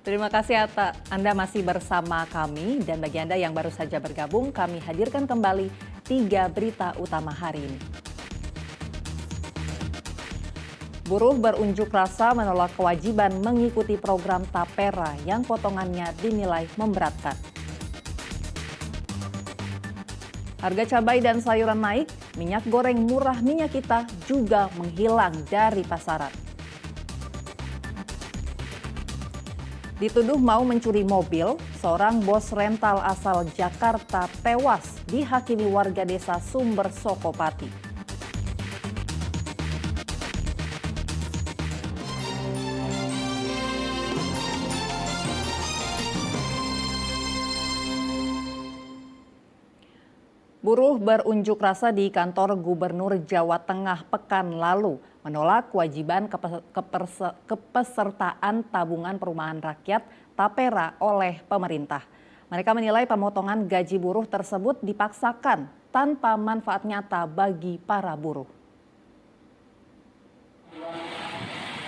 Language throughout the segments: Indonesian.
Terima kasih Anda masih bersama kami dan bagi Anda yang baru saja bergabung, kami hadirkan kembali 3 berita utama hari ini. Buruh berunjuk rasa menolak kewajiban mengikuti program Tapera yang potongannya dinilai memberatkan. Harga cabai dan sayuran naik, minyak goreng murah minyak kita juga menghilang dari pasaran. Dituduh mau mencuri mobil, seorang bos rental asal Jakarta tewas dihakimi warga desa Sumber Sokopati. Buruh berunjuk rasa di kantor Gubernur Jawa Tengah pekan lalu menolak kewajiban kepesertaan tabungan perumahan rakyat Tapera oleh pemerintah. Mereka menilai pemotongan gaji buruh tersebut dipaksakan tanpa manfaat nyata bagi para buruh.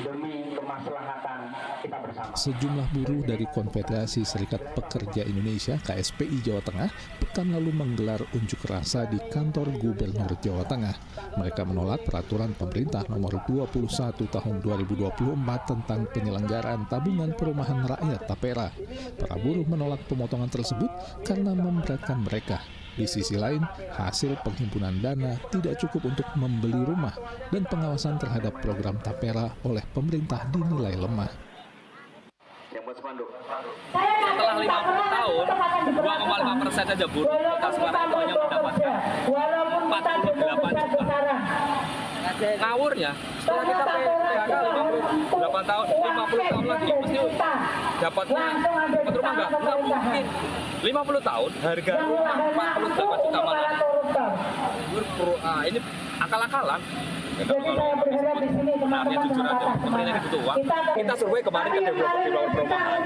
Demi kemaslahatan kita bersama. Sejumlah buruh dari Konfederasi Serikat Pekerja Indonesia KSPI Jawa Tengah pekan lalu menggelar unjuk rasa di kantor Gubernur Jawa Tengah. Mereka menolak peraturan pemerintah nomor 21 tahun 2024 tentang penyelenggaraan tabungan perumahan rakyat Tapera. Para buruh menolak pemotongan tersebut karena memberatkan mereka. Di sisi lain, hasil penghimpunan dana tidak cukup untuk membeli rumah dan pengawasan terhadap program Tapera oleh pemerintah dinilai lemah. Setelah 50 tahun, 2,5% saja buruh kota Semarang itu hanya mendapatkan 48 juta. Ngawurnya, setelah kita PHK 58 tahun, 50 tahun lagi, mesti dapatnya dapat rumah nggak mungkin. 50 tahun, harga rumah 48 juta mana? Ini akal-akalan. Sebenarnya jujur aja, pemerintah ini butuh uang. Kita survei kemarin ke developer perumahan.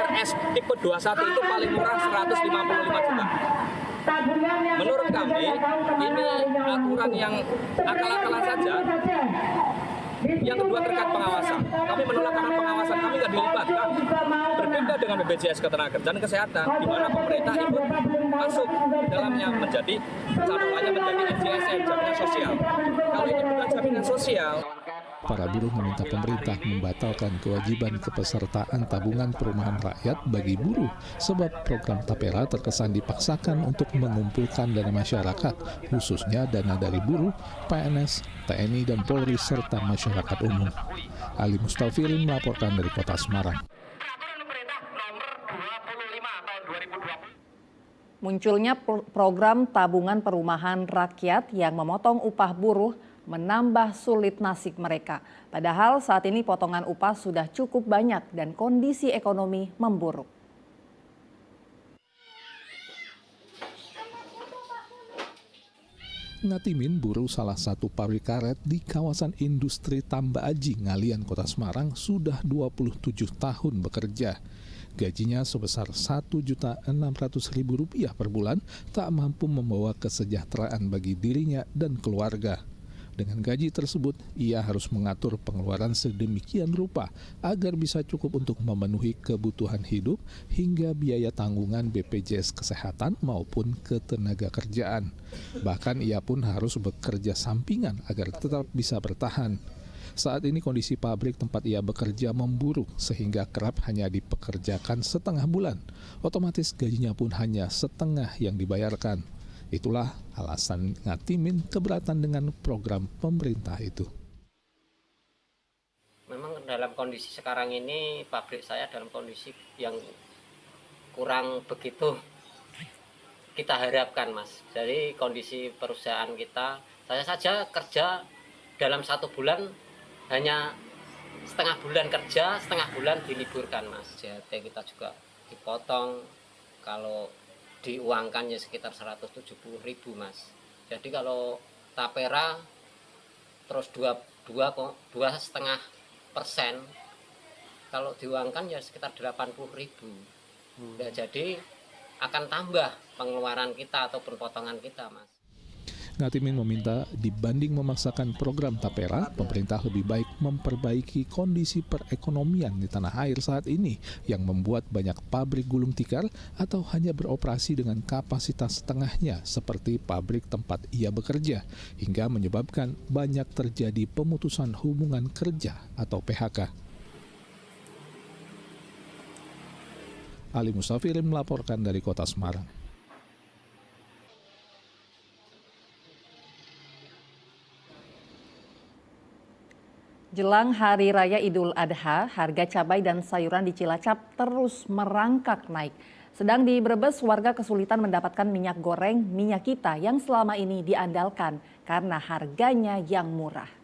RS tipe 21 itu paling murah 155 juta. Menurut kami, ini aturan yang akal-akalan saja. Yang kedua terkait pengawasan. Kami menolak karena pengawasan kami tidak dilibatkan. Berbeda dengan BPJS Ketenagakerjaan dan Kesehatan, di mana pemerintah ikut masuk dalamnya menjadi cabungannya menjadi NJSN, jaminan sosial. Kalau ini bukan jaminan sosial. Para buruh meminta pemerintah membatalkan kewajiban kepesertaan tabungan perumahan rakyat bagi buruh sebab program Tapera terkesan dipaksakan untuk mengumpulkan dana masyarakat, khususnya dana dari buruh, PNS, TNI, dan Polri, serta masyarakat umum. Ali Mustafirin melaporkan dari Kota Semarang. Munculnya program tabungan perumahan rakyat yang memotong upah buruh menambah sulit nasib mereka. Padahal saat ini potongan upah sudah cukup banyak dan kondisi ekonomi memburuk. Ngatimin, buruh salah satu pabrik karet di kawasan industri Tamba Aji, Ngalian, Kota Semarang, sudah 27 tahun bekerja. Gajinya sebesar Rp1.600.000 per bulan tak mampu membawa kesejahteraan bagi dirinya dan keluarga. Dengan gaji tersebut, ia harus mengatur pengeluaran sedemikian rupa agar bisa cukup untuk memenuhi kebutuhan hidup hingga biaya tanggungan BPJS Kesehatan maupun Ketenagakerjaan. Bahkan ia pun harus bekerja sampingan agar tetap bisa bertahan. Saat ini kondisi pabrik tempat ia bekerja memburuk sehingga kerap hanya dipekerjakan setengah bulan. Otomatis gajinya pun hanya setengah yang dibayarkan. Itulah alasan Ngatimin keberatan dengan program pemerintah itu. Memang dalam kondisi sekarang ini pabrik saya dalam kondisi yang kurang begitu kita harapkan, Mas. Jadi kondisi perusahaan kita, saya saja kerja dalam 1 bulan hanya setengah bulan kerja, setengah bulan diliburkan, Mas. Jadi kita juga dipotong, kalau diuangkan ya sekitar 170.000, Mas. Jadi kalau Tapera terus 2,5%, kalau diuangkan ya sekitar 80.000. Nah, jadi akan tambah pengeluaran kita ataupun potongan kita, Mas. Ngatimin meminta dibanding memaksakan program tapera, pemerintah lebih baik memperbaiki kondisi perekonomian di tanah air saat ini yang membuat banyak pabrik gulung tikar atau hanya beroperasi dengan kapasitas setengahnya seperti pabrik tempat ia bekerja, hingga menyebabkan banyak terjadi pemutusan hubungan kerja atau PHK. Ali Mustafirin melaporkan dari Kota Semarang. Jelang Hari Raya Idul Adha, harga cabai dan sayuran di Cilacap terus merangkak naik. Sedang di Brebes, warga kesulitan mendapatkan minyak goreng minyak kita yang selama ini diandalkan karena harganya yang murah.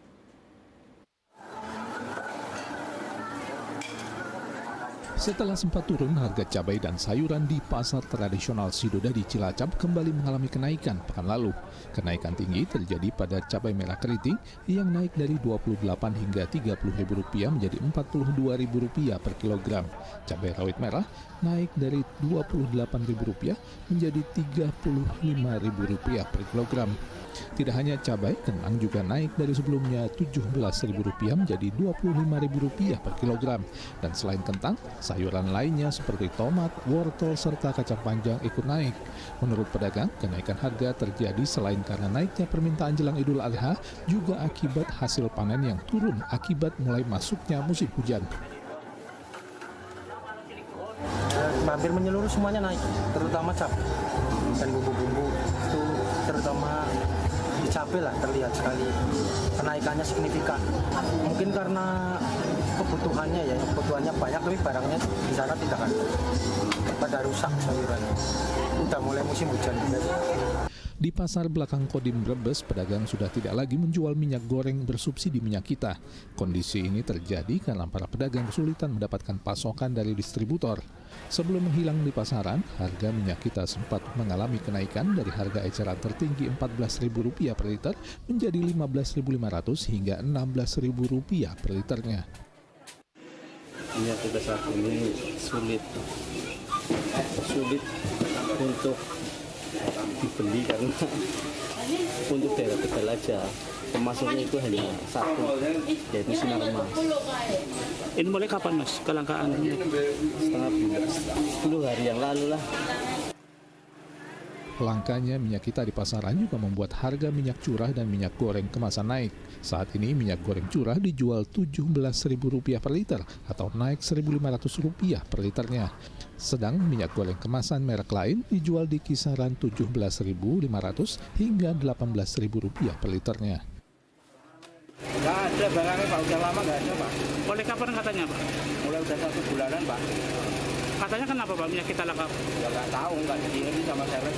Setelah sempat turun, harga cabai dan sayuran di pasar tradisional Sidodadi Cilacap kembali mengalami kenaikan pekan lalu. Kenaikan tinggi terjadi pada cabai merah keriting yang naik dari Rp28 hingga Rp30.000 menjadi Rp42.000 per kilogram. Cabai rawit merah naik dari Rp28.000 menjadi Rp35.000 per kilogram. Tidak hanya cabai, kentang juga naik dari sebelumnya Rp17.000 menjadi Rp25.000 per kilogram. Dan selain kentang, sayuran lainnya seperti tomat, wortel, serta kacang panjang ikut naik. Menurut pedagang, kenaikan harga terjadi selain karena naiknya permintaan jelang Idul Adha, juga akibat hasil panen yang turun akibat mulai masuknya musim hujan. Hampir menyeluruh semuanya naik, terutama cabai dan bumbu-bumbu itu terutama di cabai lah terlihat sekali kenaikannya signifikan. Mungkin karena kebutuhannya banyak, tapi barangnya di sana tidak ada. Pada rusak sayurannya. Udah mulai musim hujan. Di pasar belakang Kodim Brebes, pedagang sudah tidak lagi menjual minyak goreng bersubsidi minyak kita. Kondisi ini terjadi karena para pedagang kesulitan mendapatkan pasokan dari distributor. Sebelum menghilang di pasaran, harga minyak kita sempat mengalami kenaikan dari harga eceran tertinggi Rp14.000 per liter menjadi Rp15.500 hingga Rp16.000 per liternya. Minyak kita saat ini sulit untuk dibeli karena untuk daerah Tegal aja pemasoknya itu hanya satu, yaitu Sinar Mas. Ini mulai kapan Mas kelangkaan? Setengah bulan, 10 hari yang lalu lah. Langkanya minyak kita di pasaran juga membuat harga minyak curah dan minyak goreng kemasan naik. Saat ini minyak goreng curah dijual Rp17.000 per liter atau naik Rp1.500 per liternya. Sedang minyak goreng kemasan merek lain dijual di kisaran Rp17.500 hingga Rp18.000 per liternya. Nggak ada barangnya Pak, udah lama nggak ada Pak. Mulai kapan katanya Pak? Mulai udah 1 bulanan Pak. Katanya kenapa Pak minyak kita langka? Ya nggak tahu, nggak diingetin sama saya.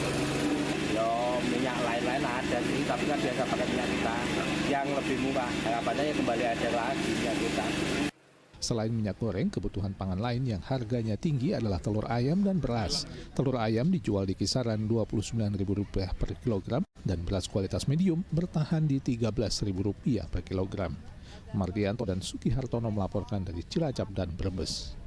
Ya minyak lain-lain ada sih, tapi kan biasa pakai minyak kita yang lebih murah. Harapannya ya kembali ada lagi minyak kita. Selain minyak goreng, kebutuhan pangan lain yang harganya tinggi adalah telur ayam dan beras. Telur ayam dijual di kisaran Rp29.000 per kilogram dan beras kualitas medium bertahan di Rp13.000 per kilogram. Mardianto dan Suki Hartono melaporkan dari Cilacap dan Brebes.